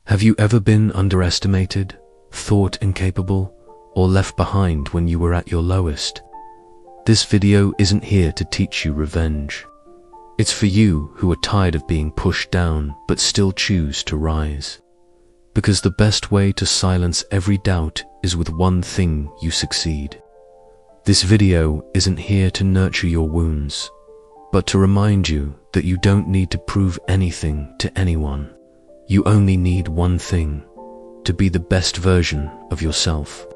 Have you ever been underestimated, thought incapable, or left behind when you were at your lowest? This video isn't here to teach you revenge. It's for you who are tired of being pushed down but still choose to rise. Because the best way to silence every doubt is with one thing: you succeed. This video isn't here to nurture your wounds, but to remind you that you don't need to prove anything to anyone. You only need one thing: to be the best version of yourself.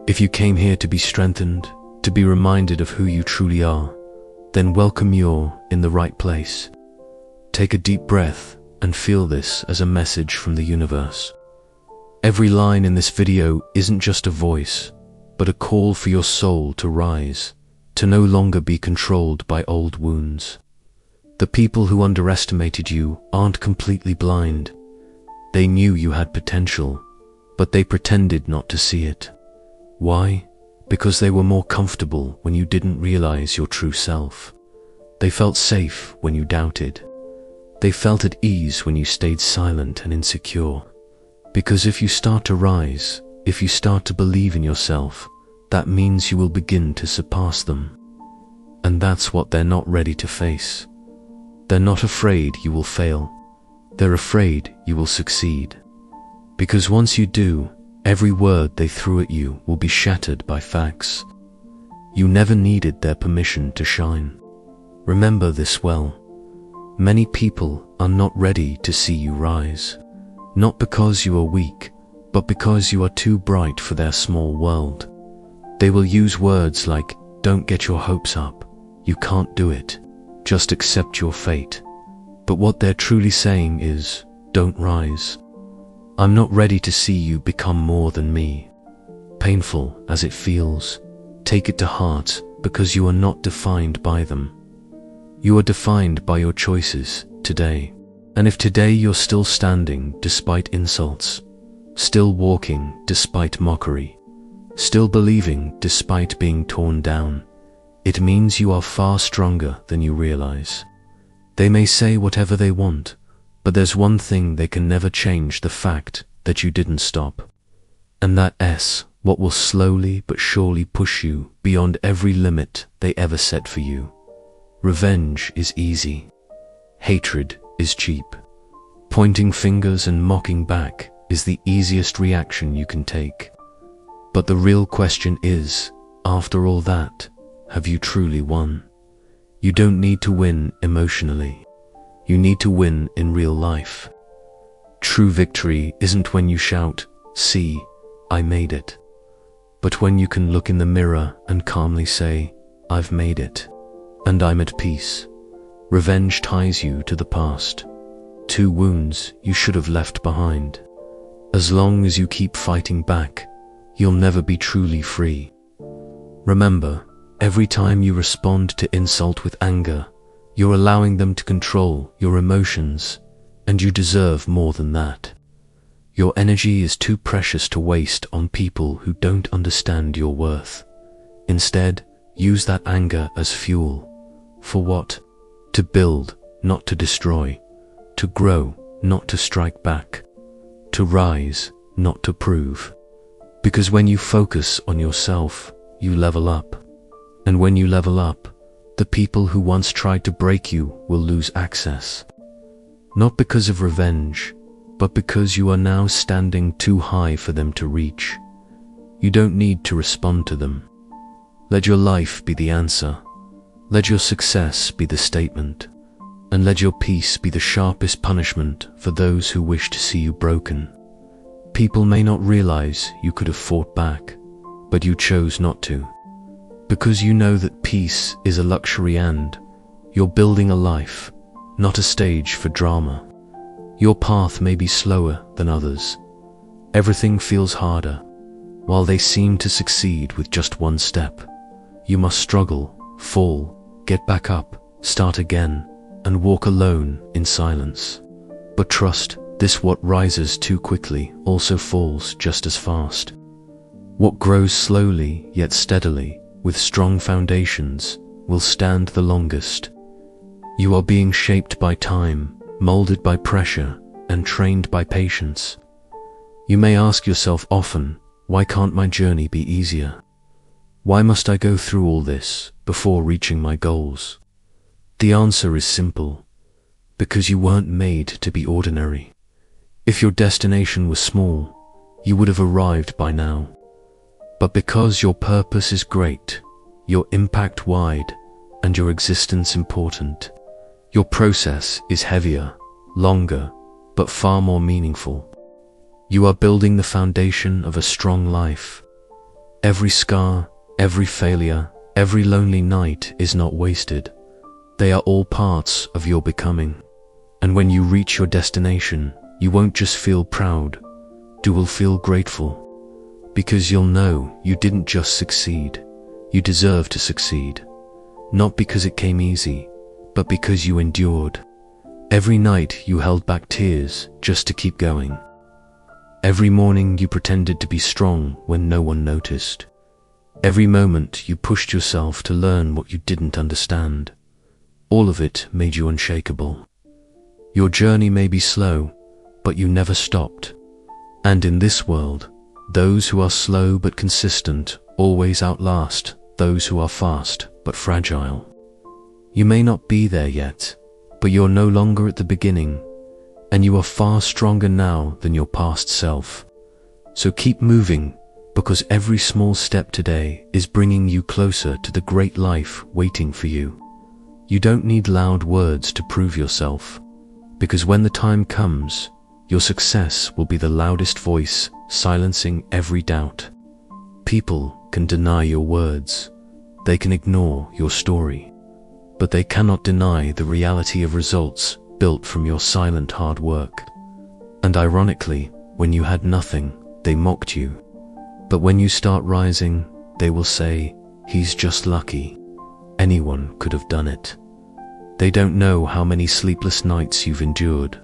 If you came here to be strengthened, to be reminded of who you truly are, then welcome, you're in the right place. Take a deep breath and feel this as a message from the universe. Every line in this video isn't just a voice, but a call for your soul to rise, to no longer be controlled by old wounds. The people who underestimated you aren't completely blind. They knew you had potential, but they pretended not to see it. Why? Because they were more comfortable when you didn't realize your true self. They felt safe when you doubted. They felt at ease when you stayed silent and insecure. Because if you start to rise, if you start to believe in yourself, that means you will begin to surpass them. And that's what they're not ready to face. They're not afraid you will fail. They're afraid you will succeed. Because once you do, every word they threw at you will be shattered by facts. You never needed their permission to shine. Remember this well. Many people are not ready to see you rise. Not because you are weak, but because you are too bright for their small world. They will use words like, "Don't get your hopes up. You can't do it. Just accept your fate." But what they're truly saying is, "Don't rise. I'm not ready to see you become more than me." Painful as it feels, take it to heart, because you are not defined by them. You are defined by your choices today. And if today you're still standing despite insults, still walking despite mockery, still believing despite being torn down, it means you are far stronger than you realize. They may say whatever they want, but there's one thing they can never change: the fact that you didn't stop. And that is what will slowly but surely push you beyond every limit they ever set for you. Revenge is easy. Hatred is cheap. Pointing fingers and mocking back is the easiest reaction you can take. But the real question is, after all that, have you truly won? You don't need to win emotionally. You need to win in real life. True victory isn't when you shout, "See, I made it," but when you can look in the mirror and calmly say, "I've made it, and I'm at peace." Revenge ties you to the past, two wounds you should have left behind. As long as you keep fighting back, you'll never be truly free. Remember, every time you respond to insult with anger, you're allowing them to control your emotions, and you deserve more than that. Your energy is too precious to waste on people who don't understand your worth. Instead, use that anger as fuel. For what? To build, not to destroy. To grow, not to strike back. To rise, not to prove. Because when you focus on yourself, you level up. And when you level up, the people who once tried to break you will lose access. Not because of revenge, but because you are now standing too high for them to reach. You don't need to respond to them. Let your life be the answer. Let your success be the statement. And let your peace be the sharpest punishment for those who wish to see you broken. People may not realize you could have fought back, but you chose not to. Because you know that peace is a luxury and you're building a life, not a stage for drama. Your path may be slower than others. Everything feels harder, while they seem to succeed with just one step. You must struggle, fall, get back up, start again, and walk alone in silence. But trust, this what rises too quickly also falls just as fast. What grows slowly yet steadily, with strong foundations, will stand the longest. You are being shaped by time, molded by pressure, and trained by patience. You may ask yourself often, why can't my journey be easier? Why must I go through all this before reaching my goals? The answer is simple. Because you weren't made to be ordinary. If your destination was small, you would have arrived by now. But because your purpose is great, your impact wide, and your existence important, your process is heavier, longer, but far more meaningful. You are building the foundation of a strong life. Every scar, every failure, every lonely night is not wasted. They are all parts of your becoming. And when you reach your destination, you won't just feel proud, you will feel grateful. Because you'll know you didn't just succeed, you deserve to succeed. Not because it came easy, but because you endured. Every night you held back tears just to keep going. Every morning you pretended to be strong when no one noticed. Every moment you pushed yourself to learn what you didn't understand. All of it made you unshakable. Your journey may be slow, but you never stopped. And in this world, those who are slow but consistent always outlast those who are fast but fragile. You may not be there yet, but you're no longer at the beginning, and you are far stronger now than your past self. So keep moving, because every small step today is bringing you closer to the great life waiting for you. You don't need loud words to prove yourself, because when the time comes, your success will be the loudest voice, silencing every doubt. People can deny your words, they can ignore your story, but they cannot deny the reality of results built from your silent hard work. And ironically, when you had nothing, they mocked you. But when you start rising, they will say, "He's just lucky. Anyone could have done it." They don't know how many sleepless nights you've endured,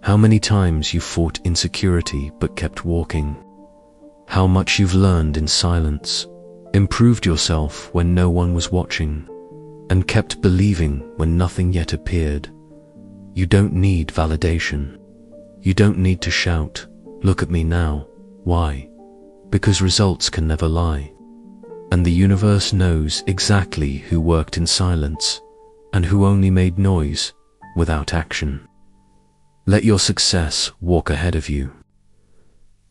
how many times you fought insecurity but kept walking, how much you've learned in silence, improved yourself when no one was watching, and kept believing when nothing yet appeared. You don't need validation. You don't need to shout, "Look at me now." Why? Because results can never lie. And the universe knows exactly who worked in silence and who only made noise without action. Let your success walk ahead of you.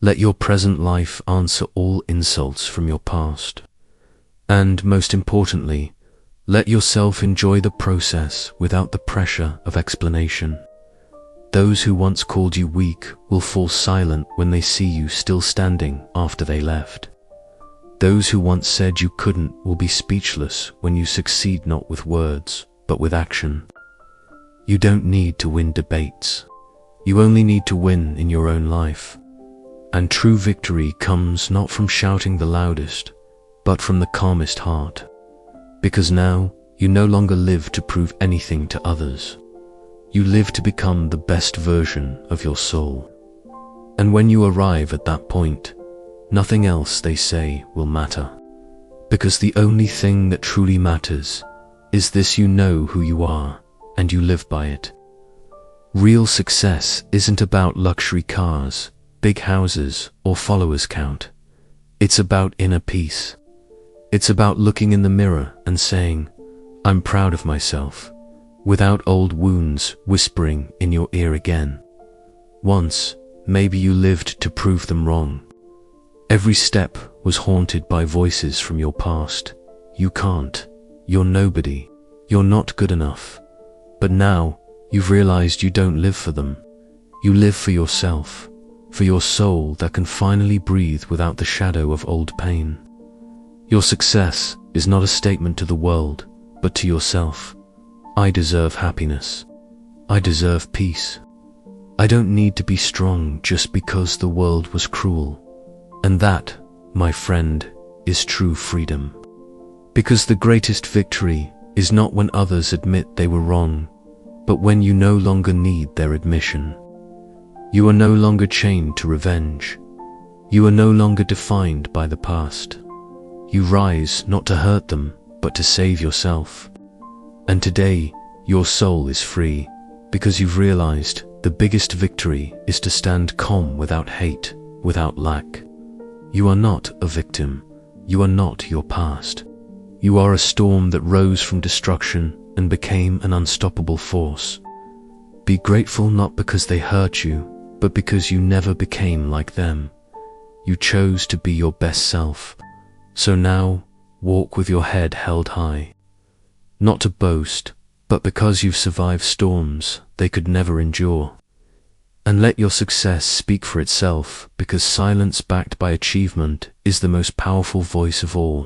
Let your present life answer all insults from your past. And most importantly, let yourself enjoy the process without the pressure of explanation. Those who once called you weak will fall silent when they see you still standing after they left. Those who once said you couldn't will be speechless when you succeed not with words, but with action. You don't need to win debates. You only need to win in your own life. And true victory comes not from shouting the loudest, but from the calmest heart. Because now, you no longer live to prove anything to others. You live to become the best version of your soul. And when you arrive at that point, nothing else they say will matter. Because the only thing that truly matters is this: you know who you are, and you live by it. Real success isn't about luxury cars, big houses, or followers count. It's about inner peace. It's about looking in the mirror and saying, "I'm proud of myself," without old wounds whispering in your ear again. Once, maybe you lived to prove them wrong. Every step was haunted by voices from your past. You can't. You're nobody. You're not good enough. But now, you've realized you don't live for them. You live for yourself, for your soul that can finally breathe without the shadow of old pain. Your success is not a statement to the world, but to yourself. I deserve happiness. I deserve peace. I don't need to be strong just because the world was cruel. And that, my friend, is true freedom. Because the greatest victory is not when others admit they were wrong, but when you no longer need their admission. You are no longer chained to revenge. You are no longer defined by the past. You rise not to hurt them, but to save yourself. And today, your soul is free, because you've realized the biggest victory is to stand calm without hate without lack. You are not a victim. You are not your past. You are a storm that rose from destruction and became an unstoppable force. Be grateful not because they hurt you, but because you never became like them. You chose to be your best self. So now, walk with your head held high. Not to boast, but because you've survived storms they could never endure. And let your success speak for itself, because silence backed by achievement is the most powerful voice of all.